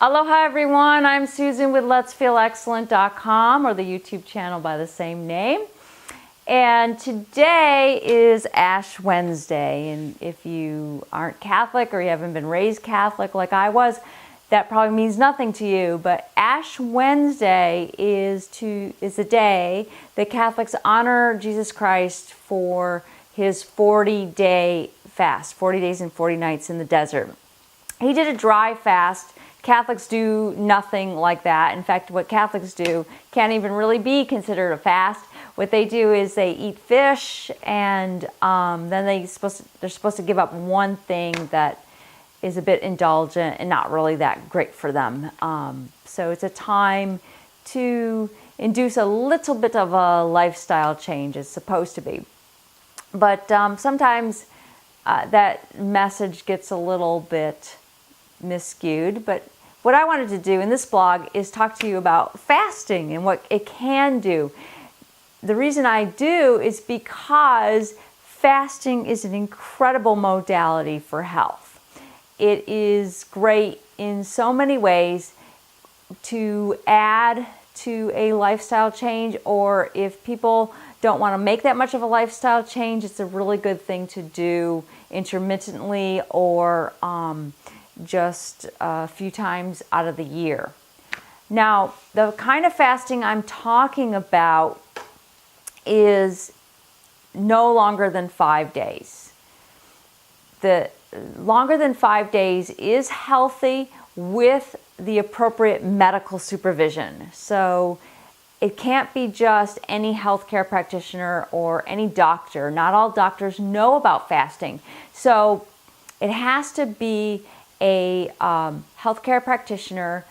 Aloha everyone, I'm Susan with Let'sFeelExcellent.com or the YouTube channel by the same name. And today is Ash Wednesday, and if you aren't Catholic or you haven't been raised Catholic like I was, that probably means nothing to you. But Ash Wednesday is a day that Catholics honor Jesus Christ for his 40-day fast, 40 days and 40 nights in the desert. He did a dry fast. Catholics do nothing like that. In fact, what Catholics do can't even really be considered a fast. What they do is they eat fish, and then they're supposed to give up one thing that is a bit indulgent and not really that great for them. So it's a time to induce a little bit of a lifestyle change. It's supposed to be. But sometimes that message gets a little bit miscued. But what I wanted to do in this blog is talk to you about fasting and what it can do. The reason I do is because fasting is an incredible modality for health. It is great in so many ways to add to a lifestyle change, or if people don't want to make that much of a lifestyle change, it's a really good thing to do intermittently or just a few times out of the year. Now, the kind of fasting I'm talking about is no longer than 5 days. The longer than 5 days is healthy with the appropriate medical supervision. So it can't be just any healthcare practitioner or any doctor. Not all doctors know about fasting. So it has to be a healthcare practitioner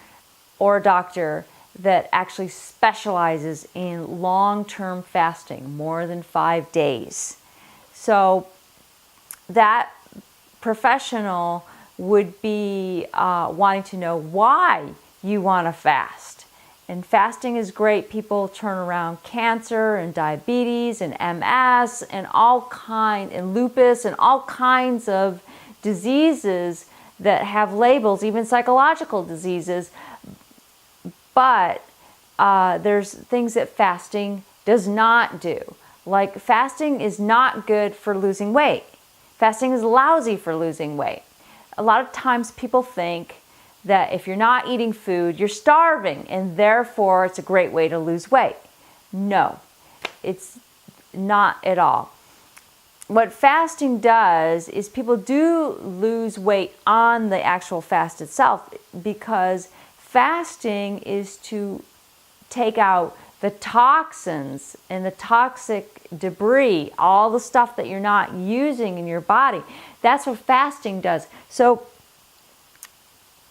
or a doctor that actually specializes in long-term fasting, more than 5 days. So that professional would be wanting to know why you want to fast. And fasting is great. People turn around cancer and diabetes and MS and and lupus and all kinds of diseases that have labels, even psychological diseases. But there's things that fasting does not do. Like, fasting is not good for losing weight. Fasting is lousy for losing weight. A lot of times people think that if you're not eating food, you're starving, and therefore it's a great way to lose weight. No, it's not at all. What fasting does is people do lose weight on the actual fast itself, because fasting is to take out the toxins and the toxic debris, all the stuff that you're not using in your body. That's what fasting does. So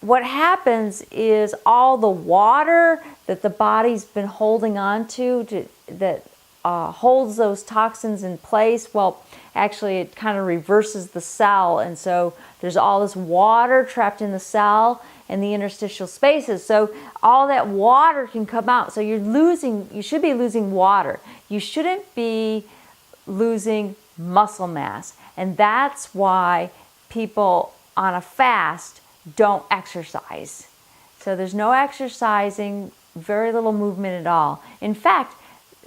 what happens is all the water that the body's been holding on to that holds those toxins in place, well, actually it kind of reverses the cell, and so there's all this water trapped in the cell and the interstitial spaces. So all that water can come out. So you should be losing water. You shouldn't be losing muscle mass. And that's why people on a fast don't exercise. So there's no exercising, very little movement at all. In fact,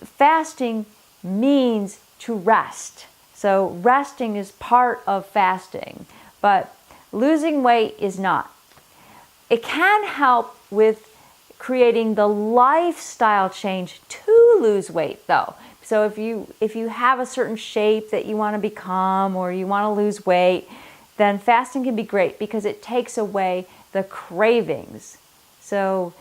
fasting means to rest. So resting is part of fasting, but losing weight is not. It can help with creating the lifestyle change to lose weight, though. So if you have a certain shape that you want to become, or you want to lose weight, then fasting can be great because it takes away the cravings. So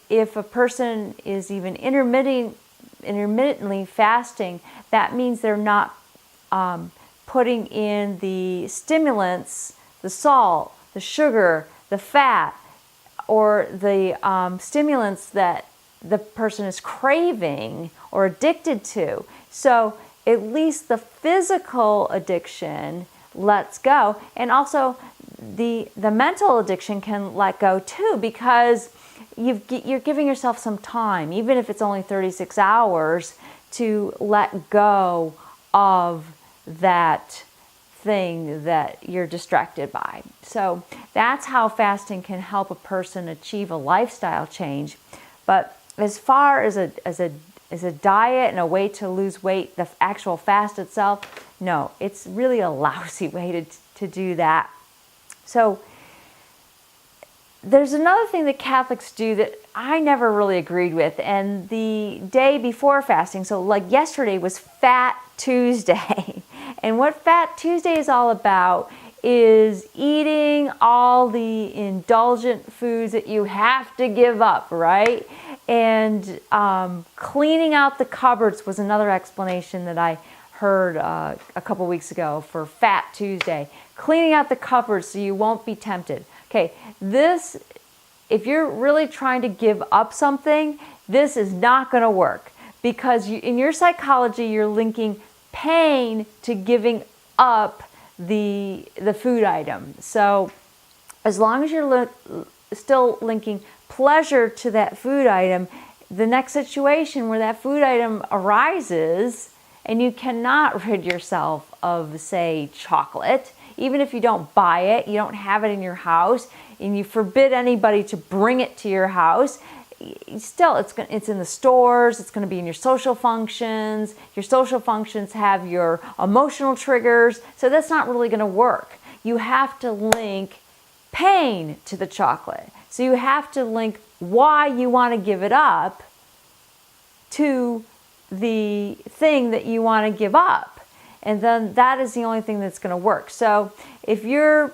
if a person is even intermittently fasting, that means they're not putting in the stimulants, the salt, the sugar, the fat, or the stimulants that the person is craving or addicted to. So at least the physical addiction lets go, and also the mental addiction can let go too, because you're giving yourself some time, even if it's only 36 hours, to let go of that thing that you're distracted by. So that's how fasting can help a person achieve a lifestyle change. But as far as a diet and a way to lose weight, the actual fast itself, no, it's really a lousy way to do that. So there's another thing that Catholics do that I never really agreed with, and the day before fasting, so like yesterday was Fat Tuesday. And what Fat Tuesday is all about is eating all the indulgent foods that you have to give up, right? And cleaning out the cupboards was another explanation that I heard a couple weeks ago for Fat Tuesday. Cleaning out the cupboards so you won't be tempted. Okay, if you're really trying to give up something, this is not going to work, because in your psychology, you're linking pain to giving up the food item. So as long as you're still linking pleasure to that food item, the next situation where that food item arises and you cannot rid yourself of, say, chocolate, even if you don't buy it, you don't have it in your house, and you forbid anybody to bring it to your house, still it's in the stores, it's going to be in your social functions. Your social functions have your emotional triggers, so that's not really going to work. You have to link pain to the chocolate. So you have to link why you want to give it up to the thing that you want to give up. And then that is the only thing that's going to work. So if you're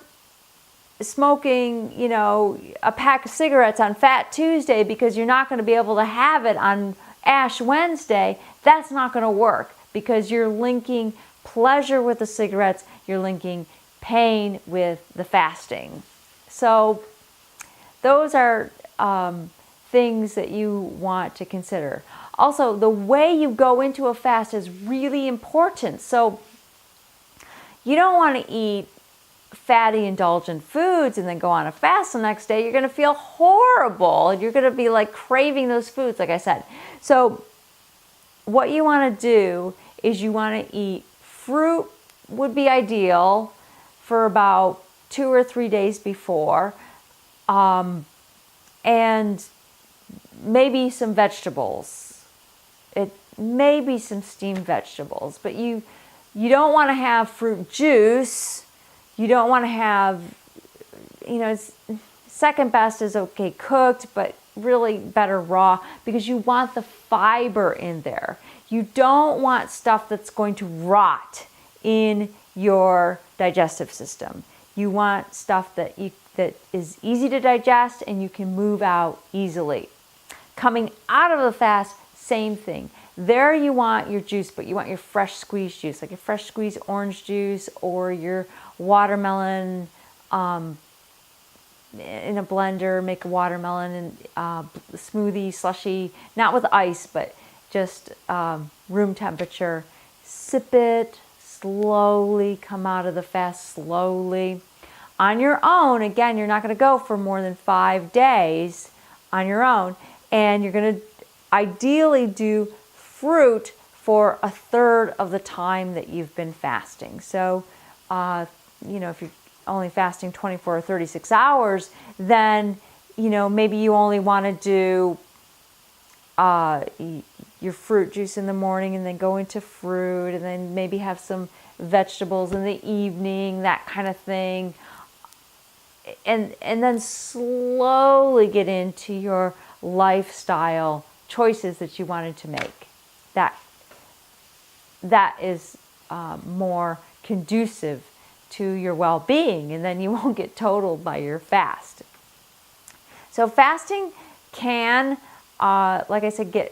smoking, a pack of cigarettes on Fat Tuesday because you're not going to be able to have it on Ash Wednesday, that's not going to work, because you're linking pleasure with the cigarettes, you're linking pain with the fasting. So those are things that you want to consider. Also, the way you go into a fast is really important. So you don't want to eat fatty, indulgent foods and then go on a fast the next day. You're going to feel horrible. You're going to be like craving those foods, like I said. So what you want to do is you want to eat fruit, would be ideal, for about 2 or 3 days before, and maybe some vegetables. Maybe some steamed vegetables, but you don't want to have fruit juice. You don't want to have, second best is okay cooked, but really better raw, because you want the fiber in there. You don't want stuff that's going to rot in your digestive system. You want stuff that is easy to digest and you can move out easily. Coming out of the fast, same thing. There you want your juice, but you want your fresh squeezed juice, like your fresh squeezed orange juice or your watermelon in a blender. Make a watermelon and smoothie, slushy, not with ice, but just room temperature. Sip it slowly, come out of the fast slowly. On your own, again, you're not going to go for more than 5 days on your own, and you're going to ideally do fruit for 1/3 of the time that you've been fasting. So, if you're only fasting 24 or 36 hours, then, maybe you only want to do your fruit juice in the morning and then go into fruit and then maybe have some vegetables in the evening, that kind of thing. And then slowly get into your lifestyle choices that you wanted to make. That is more conducive to your well-being, and then you won't get totaled by your fast. So fasting can, like I said,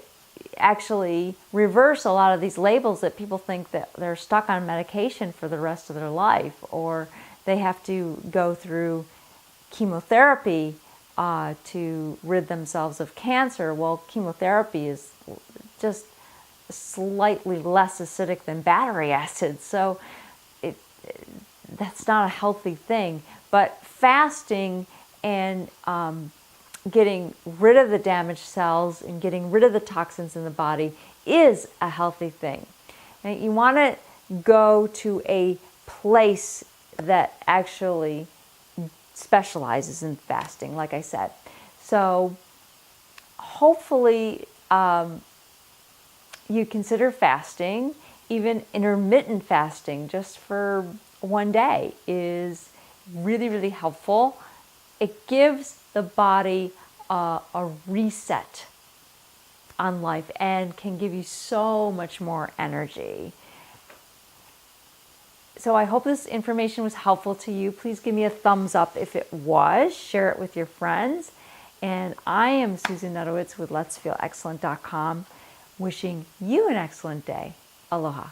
actually reverse a lot of these labels that people think that they're stuck on medication for the rest of their life, or they have to go through chemotherapy to rid themselves of cancer. Well, chemotherapy is just slightly less acidic than battery acid, so that's not a healthy thing. But fasting and getting rid of the damaged cells and getting rid of the toxins in the body is a healthy thing. Now, you want to go to a place that actually specializes in fasting, like I said. So hopefully you consider fasting. Even intermittent fasting just for one day is really, really helpful. It gives the body a reset on life and can give you so much more energy. So I hope this information was helpful to you. Please give me a thumbs up if it was. Share it with your friends. And I am Susan Nudowitz with Let'sFeelExcellent.com, wishing you an excellent day. Aloha.